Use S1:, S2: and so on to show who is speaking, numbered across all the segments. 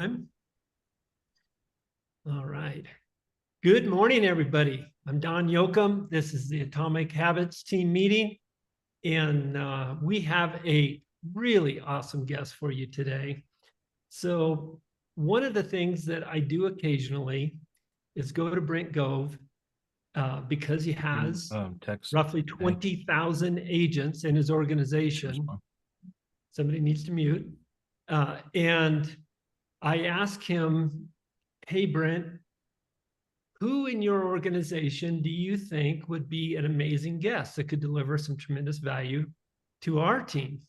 S1: All right. Good morning, everybody. I'm Don Yoakum. This is the Atomic Habits team meeting, and we have a really awesome guest for you today. So, one of the things that I do occasionally is go to Brent Gove because he has
S2: Text.
S1: roughly 20,000 agents in his organization. Somebody needs to mute. And I ask him, hey, Brent, who in your organization do you think would be an amazing guest that could deliver some tremendous value to our team?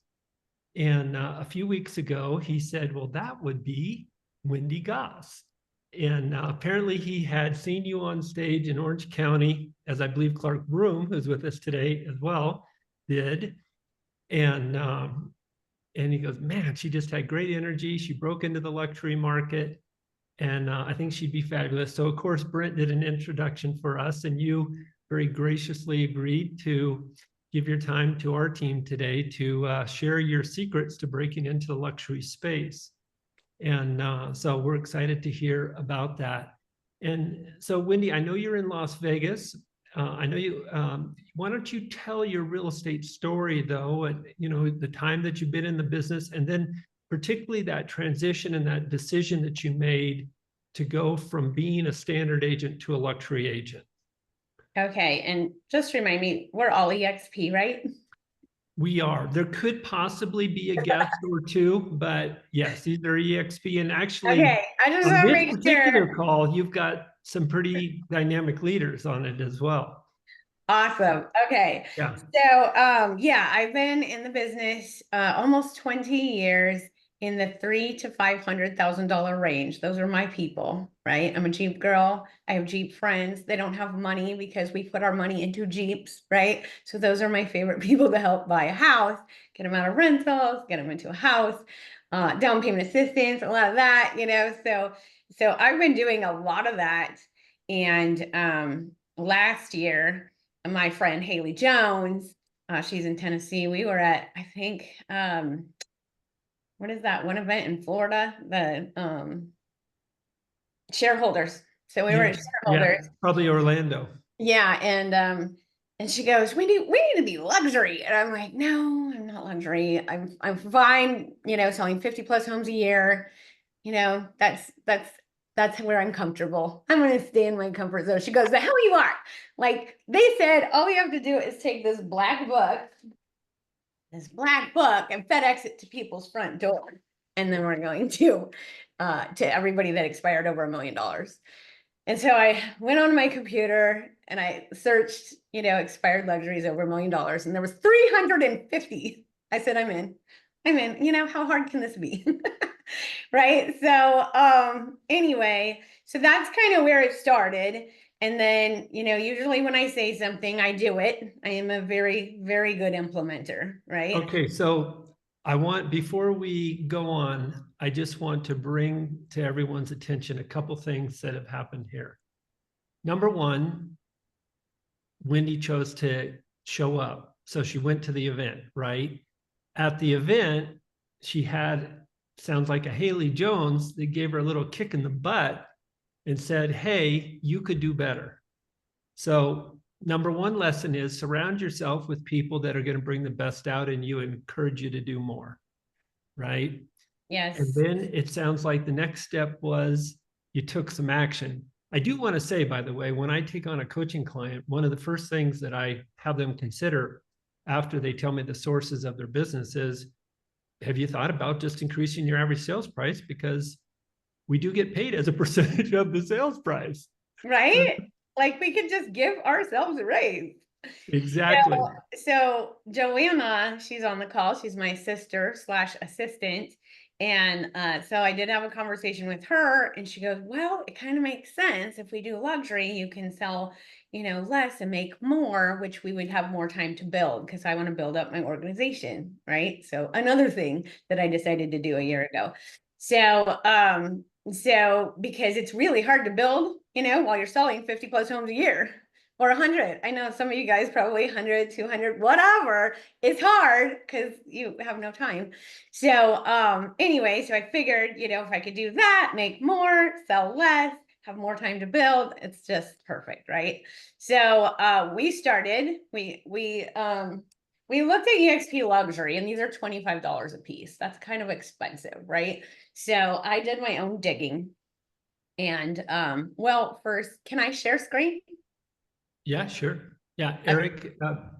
S1: And a few weeks ago, he said, well, that would be Wendy Goss. And apparently he had seen you on stage in Orange County, as I believe Clark Broom, who's with us today as well, did. And and he goes, man, she just had great energy. She broke into the luxury market. And I think she'd be fabulous. So, of course, Brent did an introduction for us, and you very graciously agreed to give your time to our team today to share your secrets to breaking into the luxury space. And so we're excited to hear about that. And so, Wendy, I know you're in Las Vegas. I know you. Why don't you tell your real estate story, though? And the time that you've been in the business, and then particularly that transition and that decision that you made to go from being a standard agent to a luxury agent.
S3: Okay, and just remind me, we're all EXP, right?
S1: We are. There could possibly be a guest or two, but yes, these are EXP. And actually,
S3: Okay, I just
S1: on
S3: want to
S1: this
S3: make
S1: particular
S3: sure.
S1: call, you've got some pretty dynamic leaders on it as well.
S3: Awesome. Okay.
S1: Yeah.
S3: So, yeah, I've been in the business almost 20 years in the $300,000 to $500,000 range. Those are my people, right? I'm a Jeep girl. I have Jeep friends. They don't have money because we put our money into Jeeps, right? So those are my favorite people to help buy a house, get them out of rentals, get them into a house, down payment assistance, a lot of that. So I've been doing a lot of that. And last year, my friend Haley Jones, she's in Tennessee. We were at, I think, what is that one event in Florida? The shareholders. So we were at shareholders.
S1: Yeah, probably Orlando.
S3: Yeah, and she goes, we need to be luxury. And I'm like, no, I'm not luxury. I'm fine, selling 50 plus homes a year. That's where I'm comfortable. I'm going to stay in my comfort zone. She goes, the hell you are. Like they said, all we have to do is take this black book and FedEx it to people's front door. And then we're going to everybody that expired over $1 million. And so I went on my computer and I searched, expired luxuries over $1 million. And there was 350. I said, I'm in. How hard can this be? Right. So anyway, so that's kind of where it started. And then, usually when I say something, I do it. I am a very, very good implementer, right?
S1: Okay, so before we go on, I just want to bring to everyone's attention a couple things that have happened here. Number one, Wendy chose to show up. So she went to the event, right? At the event, she sounds like a Haley Jones that gave her a little kick in the butt and said, hey, you could do better. So number one lesson is surround yourself with people that are going to bring the best out in you and encourage you to do more, right?
S3: Yes.
S1: And then it sounds like the next step was you took some action. I do want to say, by the way, when I take on a coaching client, one of the first things that I have them consider after they tell me the sources of their business is, have you thought about just increasing your average sales price? Because we do get paid as a percentage of the sales price.
S3: Right? Like we could just give ourselves a raise.
S1: Exactly.
S3: So Joanna, she's on the call. She's my sister / assistant. And so I did have a conversation with her and she goes, well, it kind of makes sense. If we do luxury, you can sell, less and make more, which we would have more time to build because I want to build up my organization. Right. So another thing that I decided to do a year ago. So because it's really hard to build, while you're selling 50 plus homes a year. or 100. I know some of you guys probably 100, 200, whatever. It's hard because you have no time. So anyway, so I figured, you know, if I could do that, make more, sell less, have more time to build, it's just perfect, right? So we started, we looked at EXP Luxury, and these are $25 a piece. That's kind of expensive, right? So I did my own digging. And well, first, can I share screen?
S1: Yeah, sure. Yeah, Eric,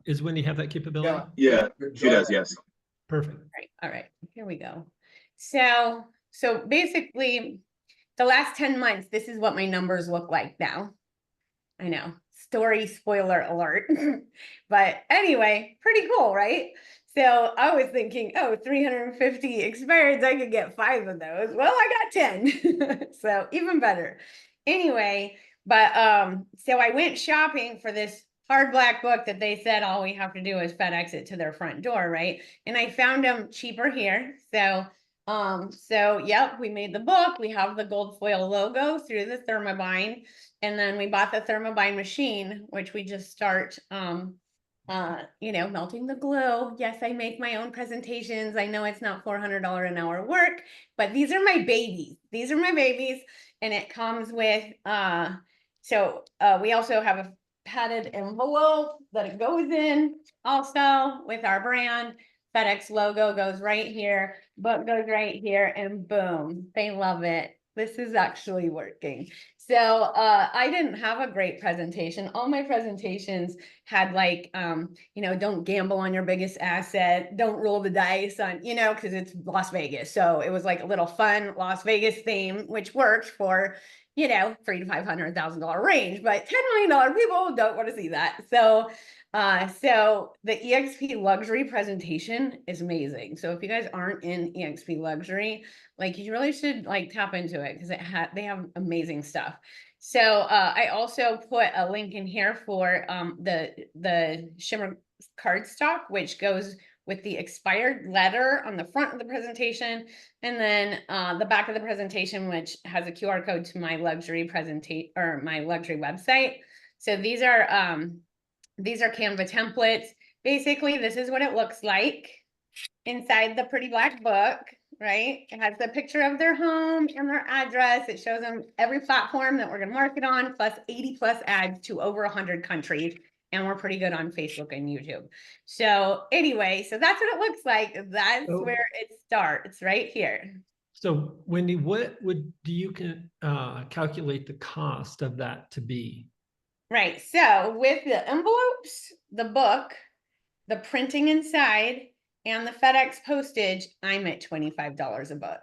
S1: is Wendy have that capability?
S2: Yeah, she does, yes.
S1: Perfect.
S3: All right, here we go. So basically, the last 10 months, this is what my numbers look like now. I know, story spoiler alert. But anyway, pretty cool, right? So I was thinking, oh, 350 expireds, I could get 5 of those. Well, I got 10. So even better. Anyway, but so I went shopping for this hard black book that they said all we have to do is FedEx it to their front door, right? And I found them cheaper here. So yep, we made the book. We have the gold foil logo through the Thermobine. And then we bought the Thermobine machine, which we just start you know, melting the glue. Yes, I make my own presentations. I know it's not $400 an hour work, but these are my babies. These are my babies. And it comes with we also have a padded envelope that it goes in also with our brand. FedEx logo goes right here, book goes right here, and boom, they love it. This is actually working. So I didn't have a great presentation. All my presentations had like, you know, don't gamble on your biggest asset, don't roll the dice on, you know, because it's Las Vegas. So it was like a little fun Las Vegas theme, which worked for, you know, $300,000 to $500,000 range, but $10 million people don't want to see that. So the EXP luxury presentation is amazing. So if you guys aren't in EXP luxury, like you really should like tap into it because they have amazing stuff. So I also put a link in here for the shimmer cardstock, which goes with the expired letter on the front of the presentation, and then the back of the presentation, which has a QR code to my luxury presentation or my luxury website. So these are Canva templates. Basically, this is what it looks like inside the pretty black book, right? It has the picture of their home and their address. It shows them every platform that we're going to market on, plus 80 plus ads to over 100 countries. And we're pretty good on Facebook and YouTube. So anyway, so that's what it looks like. That's where it starts, right here.
S1: So Wendy, what do you calculate the cost of that to be?
S3: Right. So with the envelopes, the book, the printing inside, and the FedEx postage, I'm at $25 a book.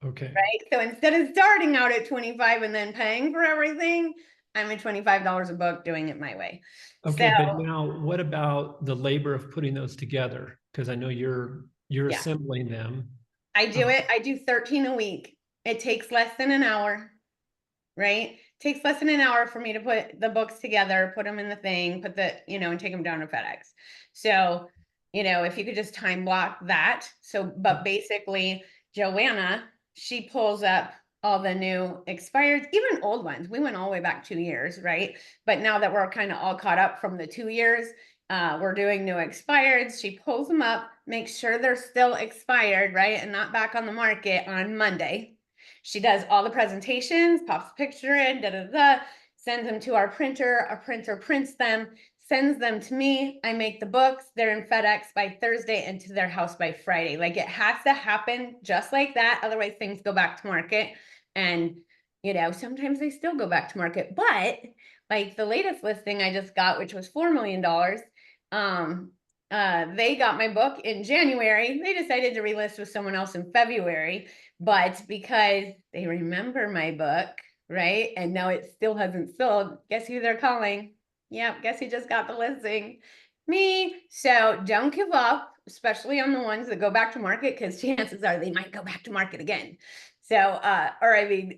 S1: Okay.
S3: Right. So instead of starting out at 25 and then paying for everything, I'm at $25 a book doing it my way.
S1: Okay,
S3: so,
S1: but now what about the labor of putting those together? Because I know you're
S3: Yeah.
S1: assembling them.
S3: I do 13 a week. It takes less than an hour, right? It takes less than an hour for me to put the books together, put them in the thing, and take them down to FedEx. So, you know, if you could just time block that. So, but basically, Joanna, she pulls up all the new expired, even old ones. We went all the way back 2 years, right? But now that we're kind of all caught up from the 2 years, we're doing new expireds. She pulls them up, makes sure they're still expired, right? And not back on the market on Monday. She does all the presentations, pops a picture in, sends them to our printer prints them, sends them to me. I make the books. They're in FedEx by Thursday and to their house by Friday. Like it has to happen just like that. Otherwise things go back to market. And, you know, sometimes they still go back to market, but like the latest listing I just got, which was $4 million. They got my book in January. They decided to relist with someone else in February, but because they remember my book, right? And now it still hasn't sold. Guess who they're calling? Yep, guess who just got the listing? Me. So don't give up, especially on the ones that go back to market, because chances are they might go back to market again. So,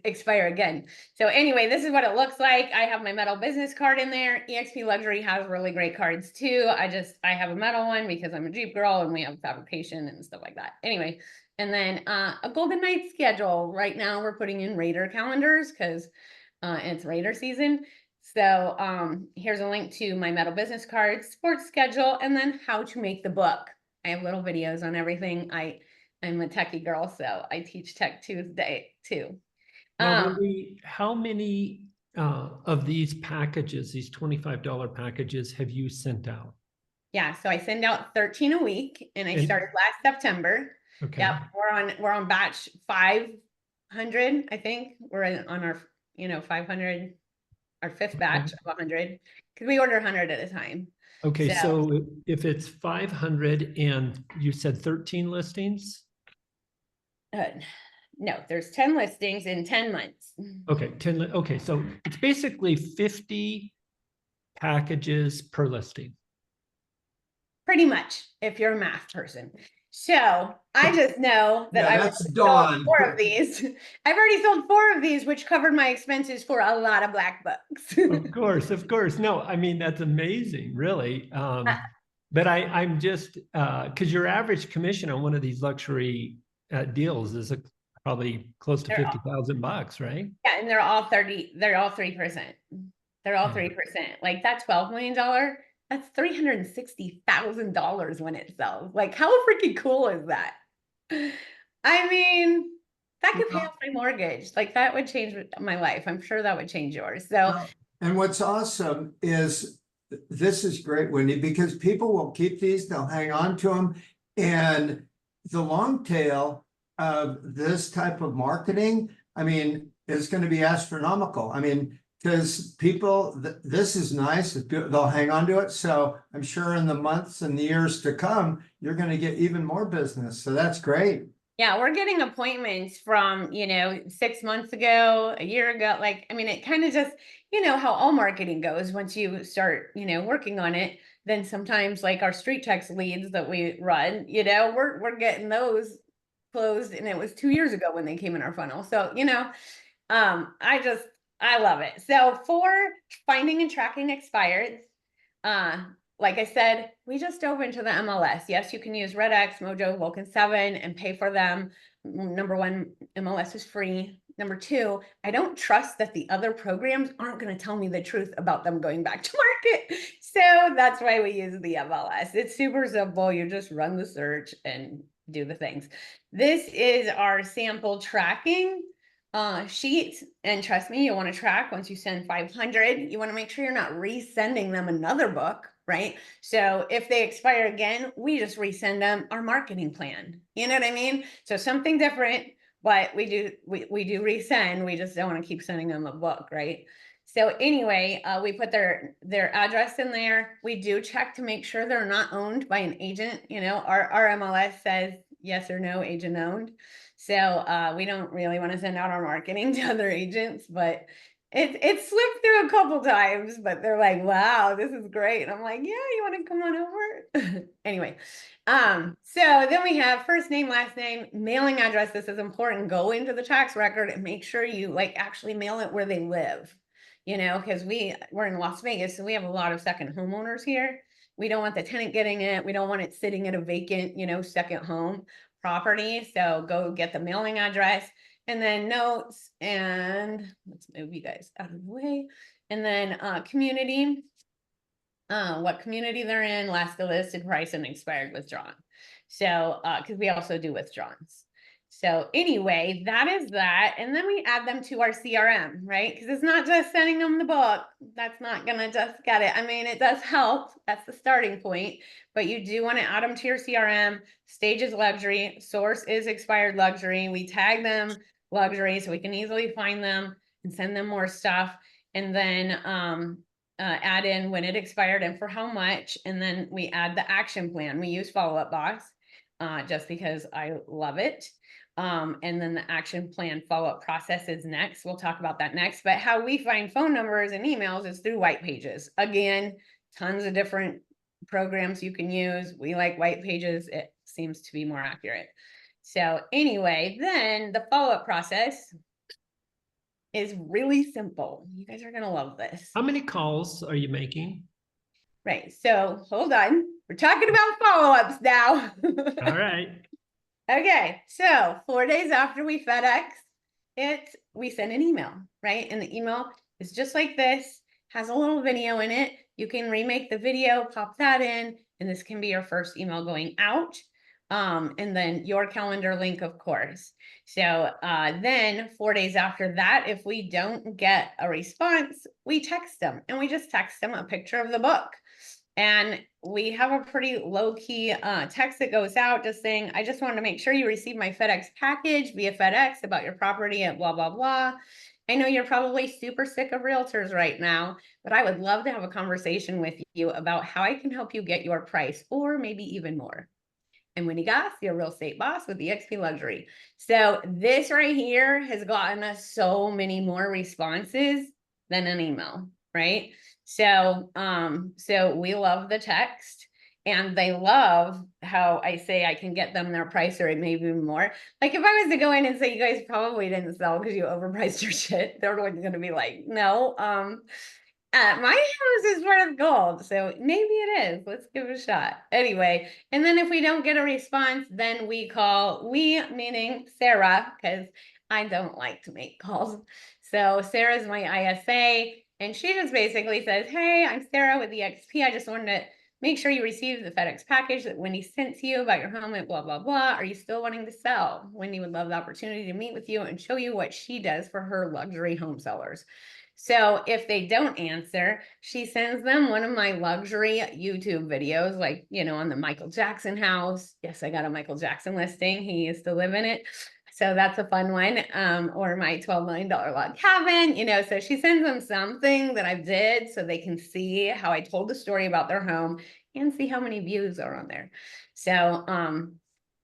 S3: expire again. So anyway, this is what it looks like. I have my metal business card in there. EXP Luxury has really great cards too. I have a metal one because I'm a Jeep girl and we have fabrication and stuff like that. Anyway, and then a Golden Night schedule. Right now we're putting in Raider calendars because it's Raider season. So here's a link to my metal business cards, sports schedule, and then how to make the book. I have little videos on everything. I'm a techie girl, so I teach Tech Tuesday too.
S1: Now, how many of these packages, these $25 packages, have you sent out?
S3: Yeah, so I send out 13 a week, and I started last September.
S1: Okay.
S3: Yep, we're on batch 500, I think. We're on our 500, our fifth batch of 100, because we order 100 at a time.
S1: Okay, so if it's 500 and you said 13 listings?
S3: No, there's 10 listings in 10 months.
S1: Okay, 10. Okay, so it's basically 50 packages per listing.
S3: Pretty much, if you're a math person. So I just know that
S2: Yeah,
S3: I
S2: that's
S3: sold
S2: Dawn.
S3: 4 of these. I've already sold 4 of these, which covered my expenses for a lot of black books.
S1: Of course, of course. No, I mean, that's amazing, really. But I'm just, because your average commission on one of these luxury deals is probably close to $50,000, right?
S3: Yeah, and they're all 3%. They're all 3%. Like that $12 million, that's $360,000 when it sells. Like, how freaking cool is that? I mean, that could pay off my mortgage. Like, that would change my life. I'm sure that would change yours. So,
S2: And what's awesome is this is great, Wendy, because people will keep these, they'll hang on to them. And the long tail of this type of marketing, I mean, is going to be astronomical. I mean, because people, this is nice, they'll hang on to it. So I'm sure in the months and the years to come, you're going to get even more business. So that's great.
S3: yeah, we're getting appointments from, 6 months ago, a year ago. Like, I mean, it kind of just, how all marketing goes. Once you start, working on it, then sometimes like our street text leads that we run, we're getting those closed. And it was 2 years ago when they came in our funnel. So, I love it. So for finding and tracking expired, like I said, we just dove into the MLS. Yes, you can use Red X, Mojo, Vulcan 7 and pay for them. Number 1, MLS is free. Number 2, I don't trust that the other programs aren't going to tell me the truth about them going back to market. So that's why we use the MLS. It's super simple. You just run the search and do the things. This is our sample tracking sheet. And trust me, you want to track once you send 500, you want to make sure you're not resending them another book, right? So if they expire again, we just resend them our marketing plan. You know what I mean? So something different, but we do resend. We just don't want to keep sending them a book, right? So anyway, we put their address in there. We do check to make sure they're not owned by an agent. Our MLS says yes or no, agent owned. So we don't really want to send out our marketing to other agents, but it slipped through a couple times, but they're like, wow, this is great. And I'm like, yeah, you want to come on over? Anyway, so then we have first name, last name, mailing address. This is important. Go into the tax record and make sure you actually mail it where they live, because we're in Las Vegas, so we have a lot of second homeowners here. We don't want the tenant getting it. We don't want it sitting at a vacant, second home property. So go get the mailing address and then notes, and let's move you guys out of the way. And then community, what community they're in, last listed price and expired withdrawn. So because we also do withdrawals. So anyway, that is that. And then we add them to our CRM, right? Because it's not just sending them the book. That's not going to just get it. I mean, it does help. That's the starting point. But you do want to add them to your CRM. Stage is luxury. Source is expired luxury. We tag them luxury so we can easily find them and send them more stuff. And then add in when it expired and for how much. And then we add the action plan. We use Follow Up Box just because I love it. And then the action plan follow-up process is next. We'll talk about that next. But how we find phone numbers and emails is through white pages. Again, tons of different programs you can use. We like white pages. It seems to be more accurate. So anyway, then the follow-up process is really simple. You guys are going to love this.
S1: How many calls are you making?
S3: Right. So hold on. We're talking about follow-ups now.
S1: All right.
S3: Okay, so 4 days after we FedEx it, we send an email, right? And the email is just like this. has a little video in it. You can remake the video, pop that in, and this can be your first email going out. And then your calendar link, of course. So then 4 days after that, if we don't get a response, we text them, and we just text them a picture of the book. And we have a pretty low key text that goes out just saying, I just wanted to make sure you received my FedEx package via FedEx about your property at blah, blah, blah. I know you're probably super sick of realtors right now, but I would love to have a conversation with you about how I can help you get your price, or maybe even more. And Wendy Goss, your real estate boss with eXp Luxury. So this right here has gotten us so many more responses than an email, right? So, so we love the text, and they love how I say I can get them their price or maybe even more. Like if I was to go in and say, you guys probably didn't sell because you overpriced your shit, they're going to be like, no, my house is worth gold, so maybe it is. Let's give it a shot. Anyway, and then if we don't get a response, then we call, we meaning Sarah, because I don't like to make calls. So Sarah's my ISA, and she just basically says, hey, I'm Sarah with eXp. I just wanted to make sure you received the FedEx package that Wendy sent to you about your home at blah, blah, blah. Are you still wanting to sell? Wendy would love the opportunity to meet with you and show you what she does for her luxury home sellers. So if they don't answer, she sends them one of my luxury YouTube videos, like, you know, on the Michael Jackson house. Yes, I got a Michael Jackson listing. He used to live in it. So that's a fun one. Or my $12 million log cabin, you know, so she sends them something that I did so they can see how I told the story about their home and see how many views are on there. So,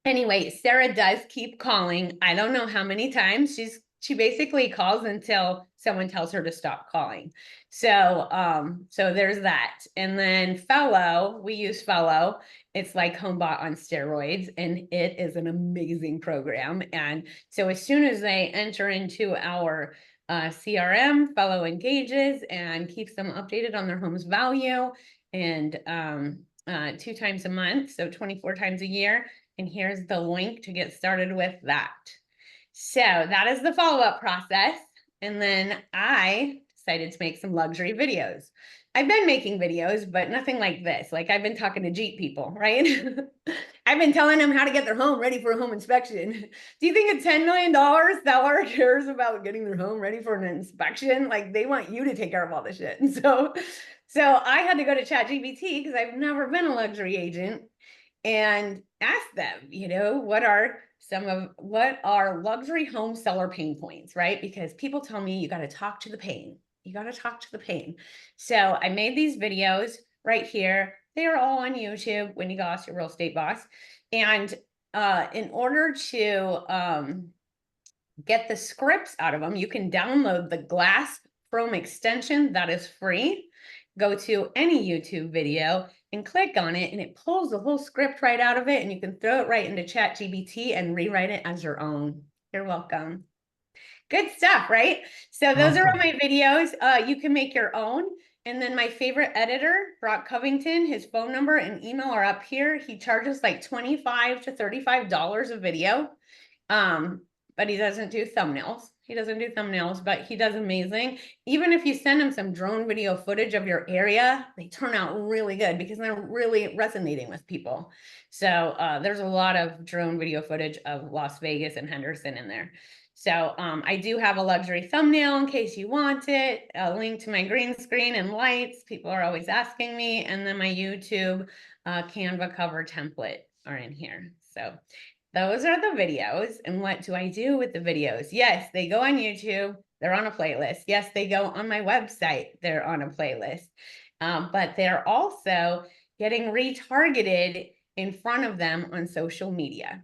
S3: anyway, Sarah does keep calling. I don't know how many times she basically calls until someone tells her to stop calling. So, so there's that. And then Fellow, we use Fellow. It's like HomeBot on steroids, and it is an amazing program. And so as soon as they enter into our CRM, Fellow engages and keeps them updated on their home's value, and 2 times a month, so 24 times a year. And here's the link to get started with that. So that is the follow-up process. And then I decided to make some luxury videos. I've been making videos, but nothing like this. Like I've been talking to Jeep people, right? I've been telling them how to get their home ready for a home inspection. Do you think a $10 million seller cares about getting their home ready for an inspection? Like they want you to take care of all this shit. And so I had to go to ChatGPT because I've never been a luxury agent and ask them, you know, what are luxury home seller pain points, right? Because people tell me you got to talk to the pain. You got to talk to the pain. So I made these videos right here. They are all on YouTube, Wendy Goss, your real estate boss. And in order to get the scripts out of them, you can download the Glass Chrome extension that is free. Go to any YouTube video and click on it, and it pulls the whole script right out of it, and you can throw it right into ChatGPT and rewrite it as your own. You're welcome. Good stuff, right? So those are all my videos. You can make your own. And then my favorite editor, Brock Covington, his phone number and email are up here. He charges like $25 to $35 a video. But he doesn't do thumbnails. He doesn't do thumbnails, but he does amazing. Even if you send him some drone video footage of your area, they turn out really good because they're really resonating with people. So there's a lot of drone video footage of Las Vegas and Henderson in there. So I do have a luxury thumbnail in case you want it, a link to my green screen and lights. People are always asking me. And then my YouTube Canva cover template are in here. So those are the videos. And what do I do with the videos? Yes, they go on YouTube. They're on a playlist. Yes, they go on my website. They're on a playlist. But they're also getting retargeted in front of them on social media.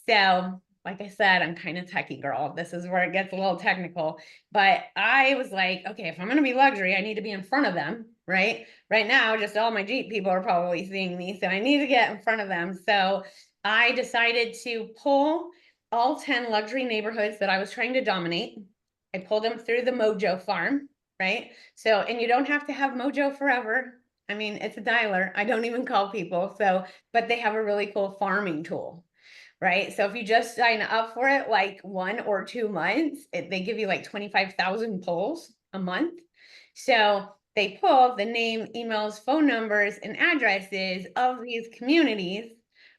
S3: So like I said, I'm kind of techie girl. This is where it gets a little technical. But I was like, okay, if I'm going to be luxury, I need to be in front of them, right? Right now, just all my Jeep people are probably seeing me. So I need to get in front of them. So I decided to pull all 10 luxury neighborhoods that I was trying to dominate. I pulled them through the Mojo farm, right? So, and you don't have to have Mojo forever. I mean, it's a dialer. I don't even call people. So, but they have a really cool farming tool, right? So if you just sign up for it, like 1 or 2 months, they give you like 25,000 pulls a month. So they pull the name, emails, phone numbers, and addresses of these communities,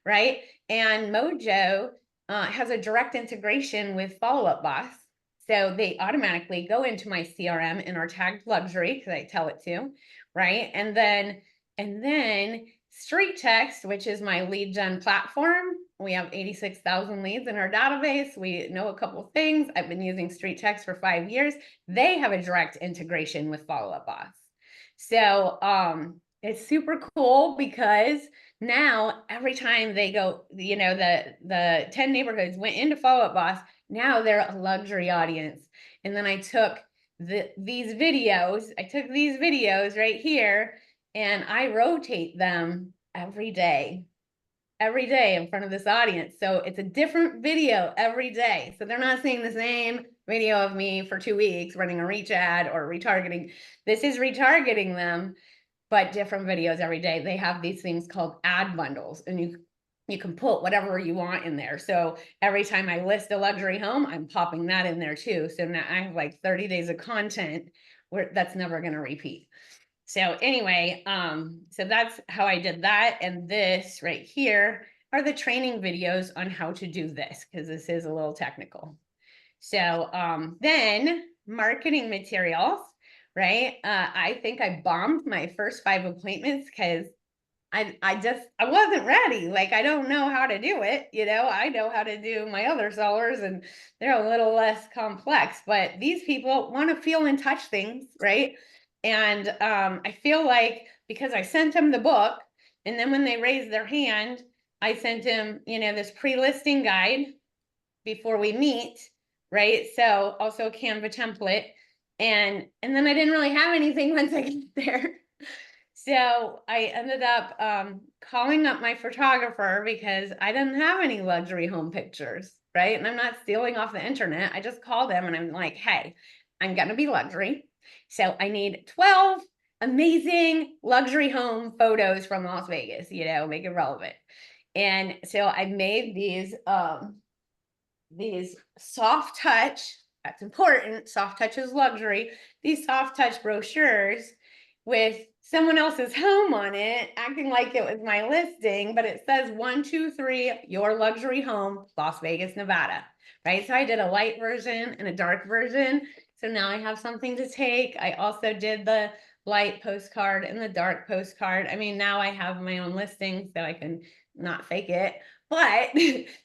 S3: right? And Mojo has a direct integration with Follow Up Boss. So they automatically go into my CRM and are tagged luxury because I tell it to, right? And then Street Text, which is my lead gen platform. We have 86,000 leads in our database. We know a couple of things. I've been using Street Text for 5 years. They have a direct integration with Follow Up Boss. So it's super cool because now every time they go, you know, the 10 neighborhoods went into Follow Up Boss, now they're a luxury audience. And then I took these videos right here, and I rotate them every day in front of this audience. So it's a different video every day. So they're not seeing the same video of me for 2 weeks running a reach ad or retargeting. This is retargeting them, but different videos every day. They have these things called ad bundles, and you can put whatever you want in there. So every time I list a luxury home, I'm popping that in there too. So now I have like 30 days of content where that's never going to repeat. So anyway, so that's how I did that. And this right here are the training videos on how to do this, because this is a little technical. So then marketing materials, right? I think I bombed my first 5 appointments because I wasn't ready. Like, I don't know how to do it. You know, I know how to do my other sellers and they're a little less complex, but these people want to feel and touch things, right? And I feel like because I sent them the book, and then when they raised their hand, I sent them, you know, this pre-listing guide before we meet, right? So also a Canva template. And then I didn't really have anything once I get there. So I ended up calling up my photographer because I didn't have any luxury home pictures, right? And I'm not stealing off the internet. I just called him and I'm like, hey, I'm going to be luxury. So I need 12 amazing luxury home photos from Las Vegas, you know, make it relevant. And so I made these soft touch, that's important, soft touch is luxury, these soft touch brochures with someone else's home on it, acting like it was my listing, but it says 123 your luxury home, Las Vegas, Nevada, right? So I did a light version and a dark version. So now I have something to take. I also did the light postcard and the dark postcard. I mean, now I have my own listing so I can not fake it, but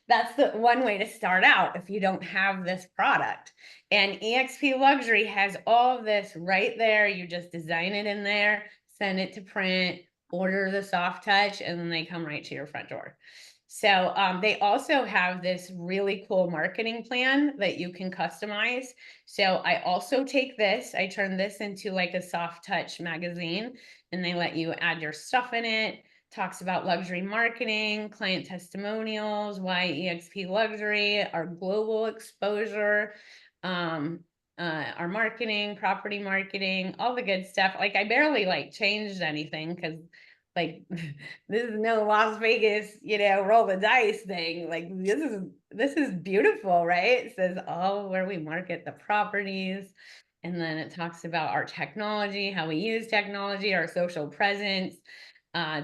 S3: that's the one way to start out if you don't have this product. And eXp Luxury has all of this right there. You just design it in there, send it to print, order the soft touch, and then they come right to your front door. So they also have this really cool marketing plan that you can customize. So I also take this, I turn this into like a soft touch magazine, and they let you add your stuff in it. Talks about luxury marketing, client testimonials, why eXp Luxury, our global exposure, our marketing, property marketing, all the good stuff. Like, I barely like changed anything because like this is no Las Vegas, you know, roll the dice thing. Like, this is beautiful, right? It says all where we market the properties. And then it talks about our technology, how we use technology, our social presence,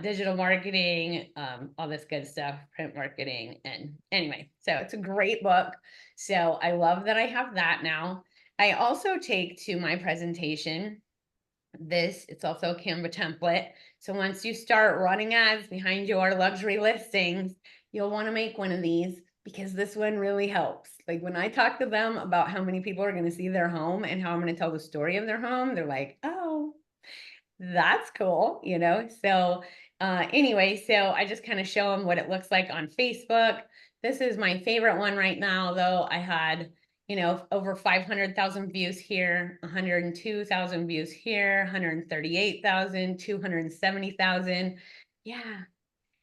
S3: digital marketing, all this good stuff, print marketing. And anyway, so it's a great book. So I love that I have that now. I also take to my presentation this, it's also a Canva template. So once you start running ads behind your luxury listings, you'll want to make one of these because this one really helps. Like, when I talk to them about how many people are going to see their home and how I'm going to tell the story of their home, they're like, oh, that's cool, you know? So anyway, so I just kind of show them what it looks like on Facebook. This is my favorite one right now, though. I had, you know, over 500,000 views here, 102,000 views here, 138,000, 270,000. Yeah,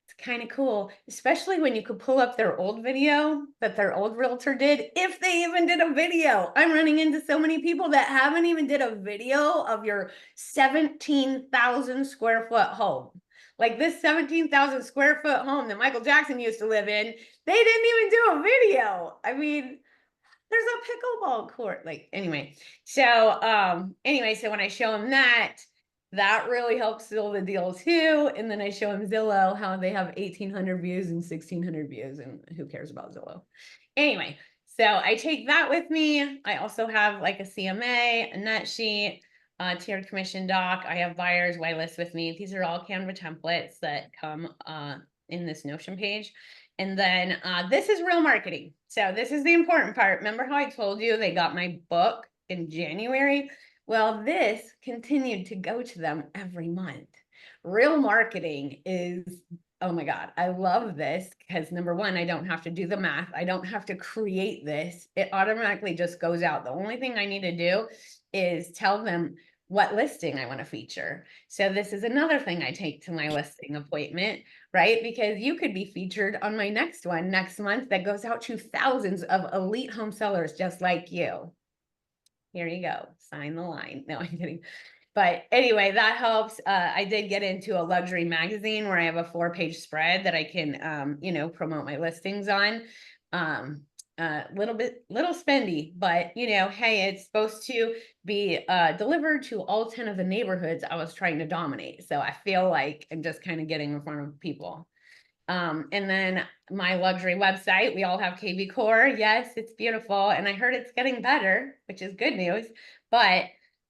S3: it's kind of cool, especially when you could pull up their old video that their old realtor did, if they even did a video. I'm running into so many people that haven't even did a video of your 17,000 square foot home. Like, this 17,000 square foot home that Michael Jackson used to live in, they didn't even do a video. I mean, there's a pickleball court. Like, anyway. So when I show him that, that really helps seal the deal too. And then I show him Zillow, how they have 1,800 views and 1,600 views, and who cares about Zillow? Anyway, so I take that with me. I also have like a CMA, a net sheet, tiered commission doc. I have buyers whitelist with me. These are all Canva templates that come in this Notion page. And then this is real marketing. So this is the important part. Remember how I told you they got my book in January? Well, this continued to go to them every month. Real marketing is, oh my God, I love this because number one, I don't have to do the math. I don't have to create this. It automatically just goes out. The only thing I need to do is tell them what listing I want to feature. So this is another thing I take to my listing appointment, right? Because you could be featured on my next one next month that goes out to thousands of elite home sellers just like you. Here you go, sign the line. No, I'm kidding. But anyway, that helps. I did get into a luxury magazine where I have a 4-page spread that I can, promote my listings on. Little spendy, but hey, it's supposed to be delivered to all 10 of the neighborhoods I was trying to dominate. So I feel like I'm just kind of getting in front of people. And then my luxury website, we all have KV Core. Yes, it's beautiful. And I heard it's getting better, which is good news, but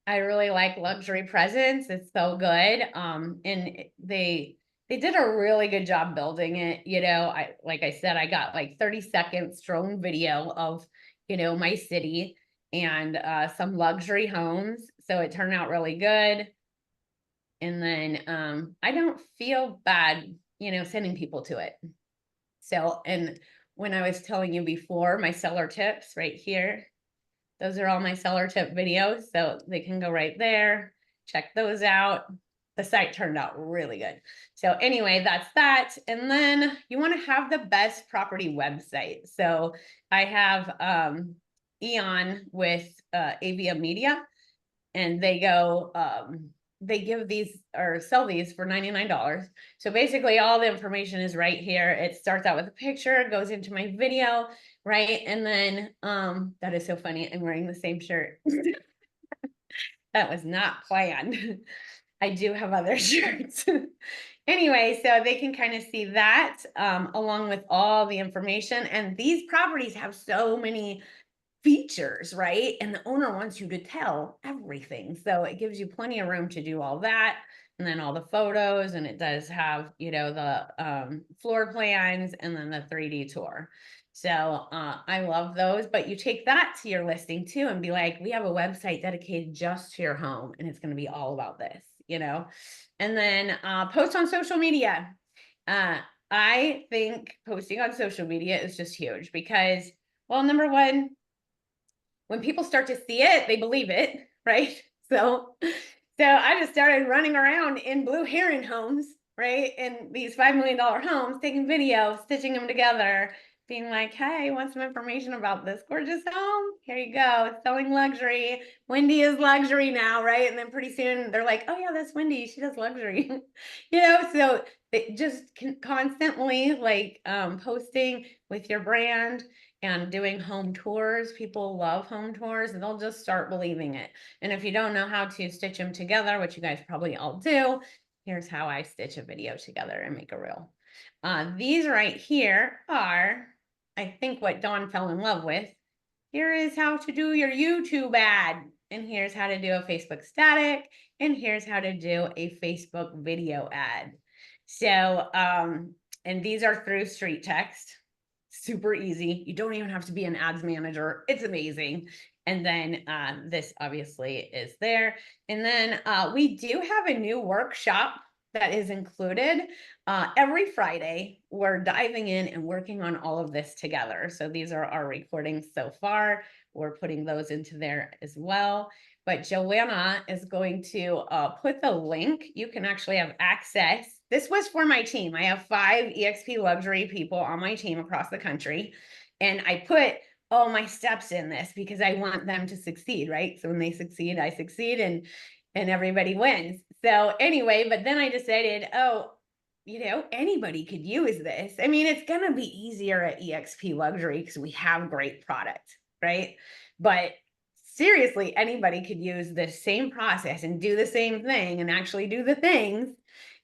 S3: I really like Luxury Presence. It's so good. And they did a really good job building it. Like I said, I got like 30-second drone video of, my city and some luxury homes. So it turned out really good. And then I don't feel bad sending people to it. So, and when I was telling you before, my seller tips right here, those are all my seller tip videos. So they can go right there, check those out. The site turned out really good. So anyway, that's that. And then you want to have the best property website. So I have Eon with Avia Media, and they go, they give these or sell these for $99. So basically all the information is right here. It starts out with a picture, goes into my video, right? And then that is so funny. I'm wearing the same shirt. That was not planned. I do have other shirts. Anyway, so they can kind of see that along with all the information. And these properties have so many features, right? And the owner wants you to tell everything. So it gives you plenty of room to do all that. And then all the photos, and it does have, the floor plans and then the 3D tour. So I love those, but you take that to your listing too and be like, we have a website dedicated just to your home and it's going to be all about this, and then post on social media. I think posting on social media is just huge because, well, number one, when people start to see it, they believe it, right? So I just started running around in Blue Heron homes, right? In these $5 million homes, taking videos, stitching them together, being like, hey, want some information about this gorgeous home? Here you go. It's selling luxury. Wendy is luxury now, right? And then pretty soon they're like, oh yeah, that's Wendy. She does luxury. So they just constantly posting with your brand and doing home tours. People love home tours and they'll just start believing it. And if you don't know how to stitch them together, which you guys probably all do, here's how I stitch a video together and make a reel. These right here are, I think, what Dawn fell in love with. Here is how to do your YouTube ad. And here's how to do a Facebook static. And here's how to do a Facebook video ad. So, and these are through street text. Super easy. You don't even have to be an ads manager. It's amazing. And then this obviously is there. And then we do have a new workshop that is included. Every Friday, we're diving in and working on all of this together. So these are our recordings so far. We're putting those into there as well. But Joanna is going to put the link. You can actually have access. This was for my team. I have 5 EXP luxury people on my team across the country. And I put all my steps in this because I want them to succeed, right? So when they succeed, I succeed and everybody wins. So anyway, but then I decided, anybody could use this. I mean, it's going to be easier at EXP Luxury because we have great product, right? But seriously, anybody could use the same process and do the same thing and actually do the things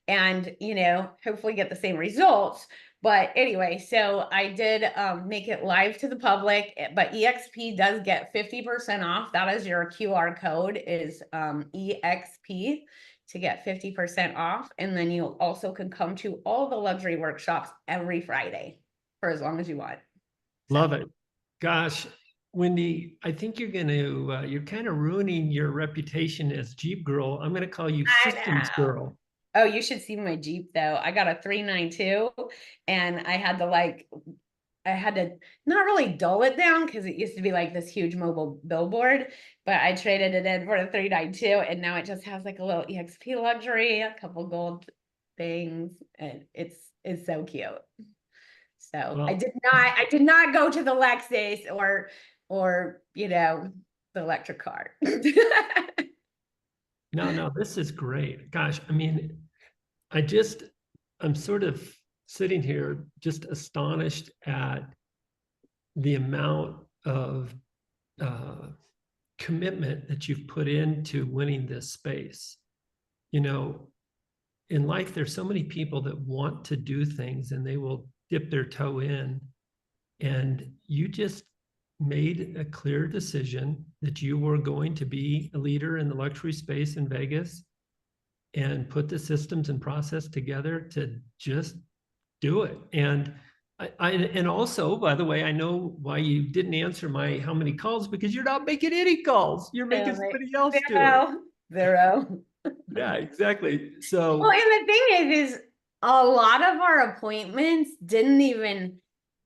S3: and, you know, hopefully get the same results. But anyway, so I did make it live to the public, but EXP does get 50% off. That is your QR code is EXP to get 50% off. And then you also can come to all the luxury workshops every Friday for as long as you want.
S1: Love it. Gosh, Wendy, I think you're going to, you're kind of ruining your reputation as Jeep girl. I'm going to call you
S3: I
S1: systems
S3: know.
S1: girl.
S3: Oh, you should see my Jeep though. I got a 392 and I had to not really dull it down because it used to be like this huge mobile billboard, but I traded it in for a 392 and now it just has like a little EXP luxury, a couple gold things, and it's so cute. So
S1: Well,
S3: I did not go to the Lexus or you know, the electric car.
S1: no, this is great. Gosh, I mean, I'm sort of sitting here just astonished at the amount of commitment that you've put into winning this space. You know, in life, there's so many people that want to do things and they will dip their toe in. And you just made a clear decision that you were going to be a leader in the luxury space in Vegas and put the systems and process together to just do it. And and also, by the way, I know why you didn't answer my how many calls, because you're not making any calls. You're making somebody else do it.
S3: Zero.
S1: Yeah, exactly. So,
S3: Well, and the thing is a lot of our appointments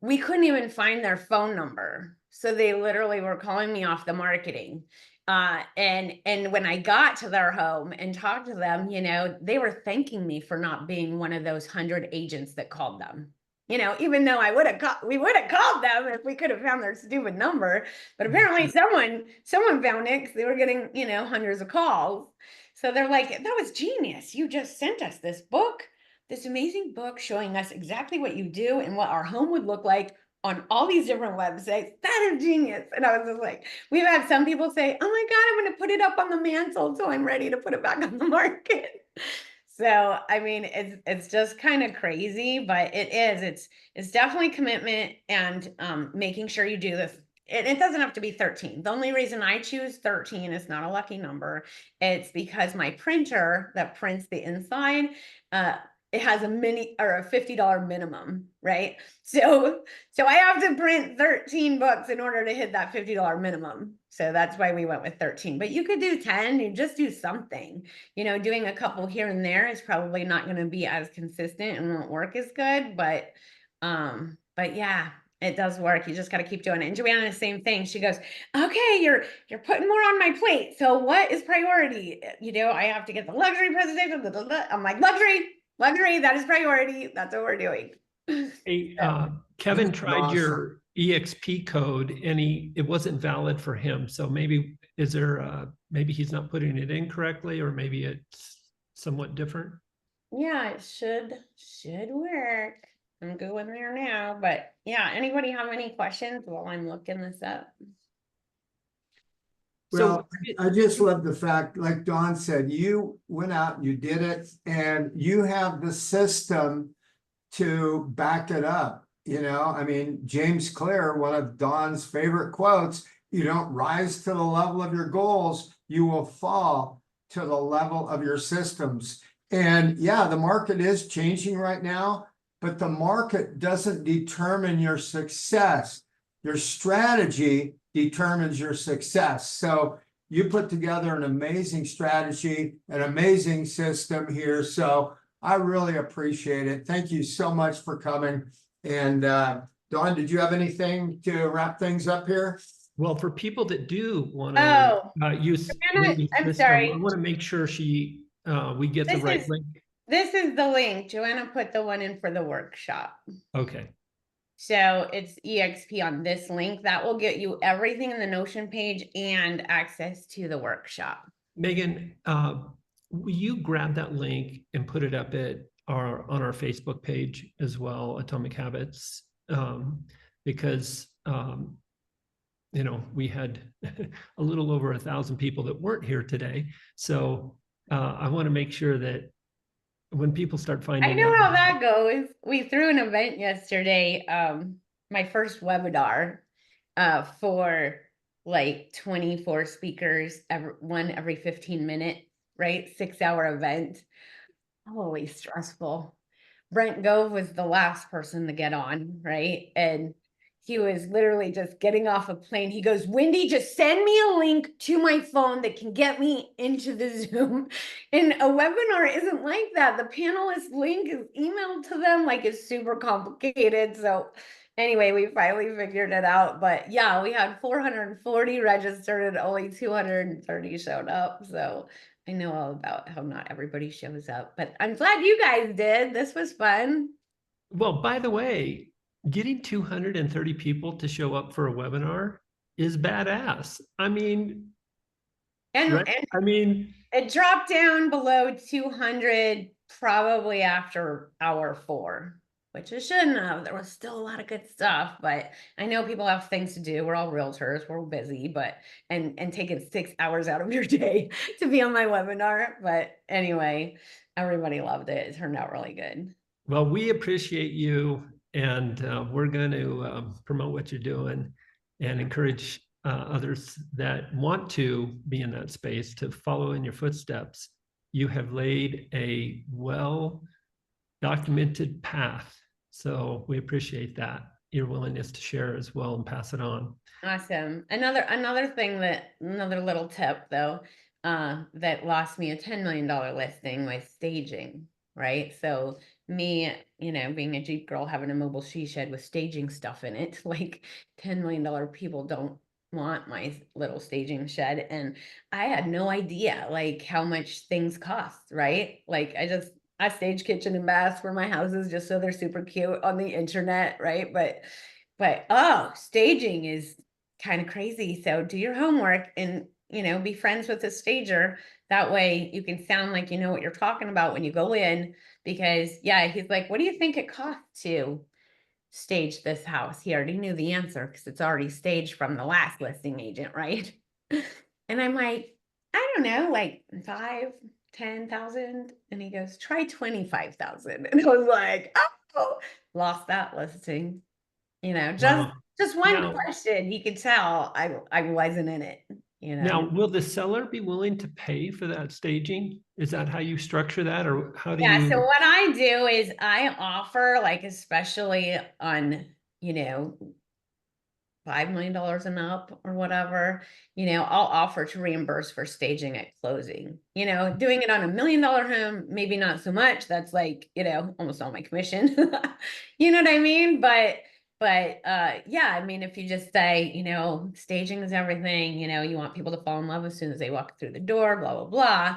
S3: we couldn't even find their phone number. So they literally were calling me off the marketing. And when I got to their home and talked to them, you know, they were thanking me for not being one of those 100 agents that called them. You know, even though we would have called them if we could have found their stupid number, but apparently someone found it because they were getting, you know, hundreds of calls. So they're like, that was genius. You just sent us this book, this amazing book showing us exactly what you do and what our home would look like on all these different websites. That is genius. And I was just like, we've had some people say, oh my God, I'm going to put it up on the mantle so I'm ready to put it back on the market. So, I mean, it's just kind of crazy, but it's definitely commitment and making sure you do this. It doesn't have to be 13. The only reason I choose 13 is not a lucky number. It's because my printer that prints the inside, it has a $50 minimum, right? So I have to print 13 books in order to hit that $50 minimum. So that's why we went with 13. But you could do 10, you just do something. You know, doing a couple here and there is probably not going to be as consistent and won't work as good, but yeah, it does work. You just got to keep doing it. And Joanna, the same thing. She goes, okay, you're putting more on my plate. So what is priority? You know, I have to get the luxury presentation. Blah, blah, blah. I'm like, luxury, that is priority. That's what we're doing.
S1: hey, Kevin tried
S2: Awesome.
S1: your EXP code and it wasn't valid for him. So maybe maybe he's not putting it in correctly, or maybe it's somewhat different.
S3: Yeah, it should work. I'm going there now, but yeah, anybody have any questions while I'm looking this up?
S2: Well, I just love the fact, like Dawn said, you went out and you did it, and you have the system to back it up. You know, I mean, James Clear, one of Dawn's favorite quotes, you don't rise to the level of your goals, you will fall to the level of your systems. And yeah, the market is changing right now, but the market doesn't determine your success. Your strategy determines your success. So you put together an amazing strategy, an amazing system here. So I really appreciate it. Thank you so much for coming. And Dawn, did you have anything to wrap things up here?
S1: Well, for people that do want to use Wendy's
S3: I'm
S1: system,
S3: sorry.
S1: I want to make sure we get the right link.
S3: This is the link. Joanna put the one in for the workshop.
S1: Okay.
S3: So it's EXP on this link. That will get you everything in the Notion page and access to the workshop.
S1: Megan, will you grab that link and put it up on our Facebook page as well, Atomic Habits? Because we had a little over 1,000 people that weren't here today. So I want to make sure that when people start
S3: I
S1: finding
S3: know
S1: out,
S3: how that goes. We threw an event yesterday, my first webinar, for like 24 speakers, one every 15 minutes, right? 6-hour event. Holy stressful. Brent Gove was the last person to get on, right? And he was literally just getting off a plane. He goes, Wendy, just send me a link to my phone that can get me into the Zoom. And a webinar isn't like that. The panelist link is emailed to them, like it's super complicated. So anyway, we finally figured it out. But yeah, we had 440 registered and only 230 showed up. So I know all about how not everybody shows up, but I'm glad you guys did. This was fun.
S1: well, by the way, getting 230 people to show up for a webinar is badass. I mean,
S3: And,
S1: right?
S3: and
S1: I mean,
S3: it dropped down below 200 probably after hour 4, which it shouldn't have. There was still a lot of good stuff, but I know people have things to do. We're all realtors, we're all busy, but and taking 6 hours out of your day to be on my webinar. But anyway, everybody loved it. It turned out really good.
S1: well, we appreciate you, and we're going to promote what you're doing and encourage others that want to be in that space to follow in your footsteps. You have laid a well documented path. So we appreciate that, your willingness to share as well and pass it on.
S3: Awesome. Another thing another little tip though, that lost me a $10 million listing was staging, right? So me, being a Jeep girl, having a mobile she shed with staging stuff in it, like $10 million people don't want my little staging shed. And I had no idea like how much things cost, right? Like I stage kitchen and baths for my houses just so they're super cute on the internet, right? But oh, staging is kind of crazy. So do your homework and, be friends with a stager. That way you can sound like you know what you're talking about when you go in. Because yeah, he's like, what do you think it costs to stage this house? He already knew the answer because it's already staged from the last listing agent, right? And I'm like, I don't know, like 5-10,000. And he goes, try 25,000. And I was like, oh, lost that listing. Just
S1: Wow.
S3: just one
S1: Now,
S3: question, you could tell I wasn't in it,
S1: now, will the seller be willing to pay for that staging? Is that how you structure that, or how do
S3: Yeah, so
S1: you?
S3: what I do is I offer, like, especially on, $5 million and up or whatever, I'll offer to reimburse for staging at closing. Doing it on $1 million home, maybe not so much. That's like, almost all my commission. You know what I mean? But yeah, I mean, if you just say, staging is everything, you want people to fall in love as soon as they walk through the door, blah, blah, blah.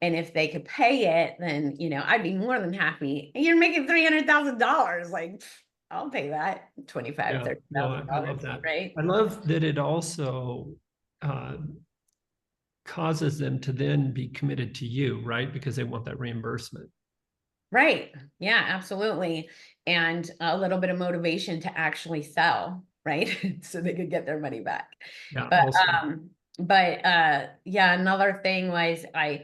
S3: And if they could pay it, then, I'd be more than happy. You're making $300,000, like, I'll pay that 25,
S1: Yeah,
S3: thirty
S1: no,
S3: thousand
S1: I love
S3: dollars,
S1: that.
S3: right?
S1: I love that it also uh, causes them to then be committed to you, right? Because they want that reimbursement.
S3: Right. Yeah, absolutely. And a little bit of motivation to actually sell, right? So they could get their money back.
S1: Yeah,
S3: But
S1: also.
S3: yeah, another thing was I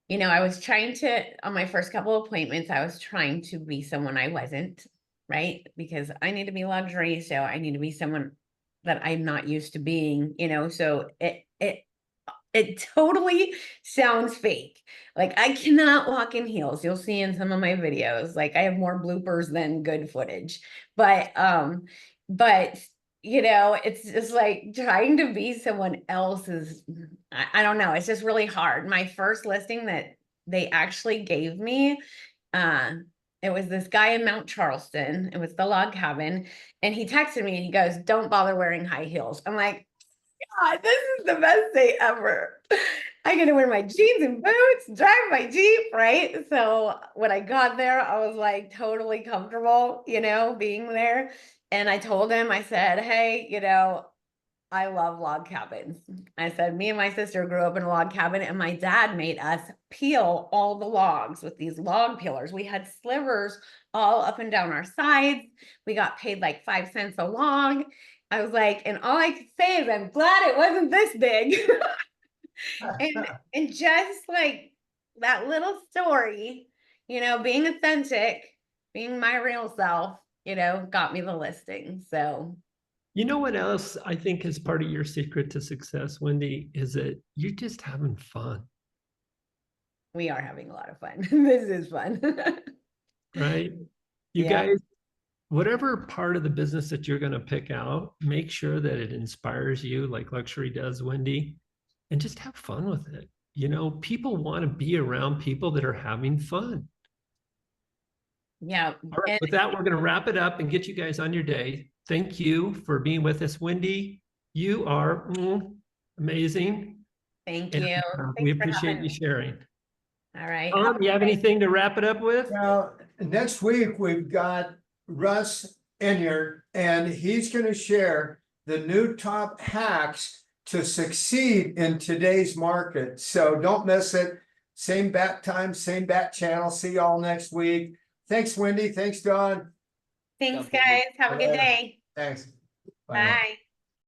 S3: was trying to, on my first couple of appointments, I was trying to be someone I wasn't, right? Because I need to be luxury, so I need to be someone that I'm not used to being, so it totally sounds fake. Like I cannot walk in heels. You'll see in some of my videos, like I have more bloopers than good footage. But it's just like trying to be someone else is, I don't know. It's just really hard. My first listing that they actually gave me, uh, it was this guy in Mount Charleston. It was the log cabin. And he texted me and he goes, don't bother wearing high heels. I'm like, God, this is the best day ever. I get to wear my jeans and boots, drive my Jeep, right? So when I got there, I was like totally comfortable, being there. And I told him, I said, hey, I love log cabins. I said, me and my sister grew up in a log cabin, and my dad made us peel all the logs with these log peelers. We had slivers all up and down our sides. We got paid like 5 cents a log. I was like, and all I could say is I'm glad it wasn't this big. And just like that little story, being authentic, being my real self, got me the listing. So
S1: You know what else I think is part of your secret to success, Wendy, is that you're just having fun,
S3: we are having a lot of fun. This is fun.
S1: right? You
S3: Yeah.
S1: guys, whatever part of the business that you're going to pick out, make sure that it inspires you like luxury does, Wendy, and just have fun with it. People want to be around people that are having fun.
S3: Yeah.
S1: All right, with that, we're going to wrap it up and get you guys on your day. Thank you for being with us, Wendy. You are amazing.
S3: Thank
S1: And
S3: you.
S1: we
S3: Thanks for
S1: appreciate
S3: having
S1: you
S3: me.
S1: sharing.
S3: All right.
S1: Tom, you have anything to wrap it up with?
S2: Now, next week, we've got Russ Enyard, and he's gonna share the new top hacks to succeed in today's market. So don't miss it. Same bat time, same bat channel. See y'all next week. Thanks, Wendy. Thanks, Don.
S3: Thanks, guys. Have a good day.
S2: Thanks. Bye now.
S3: Bye.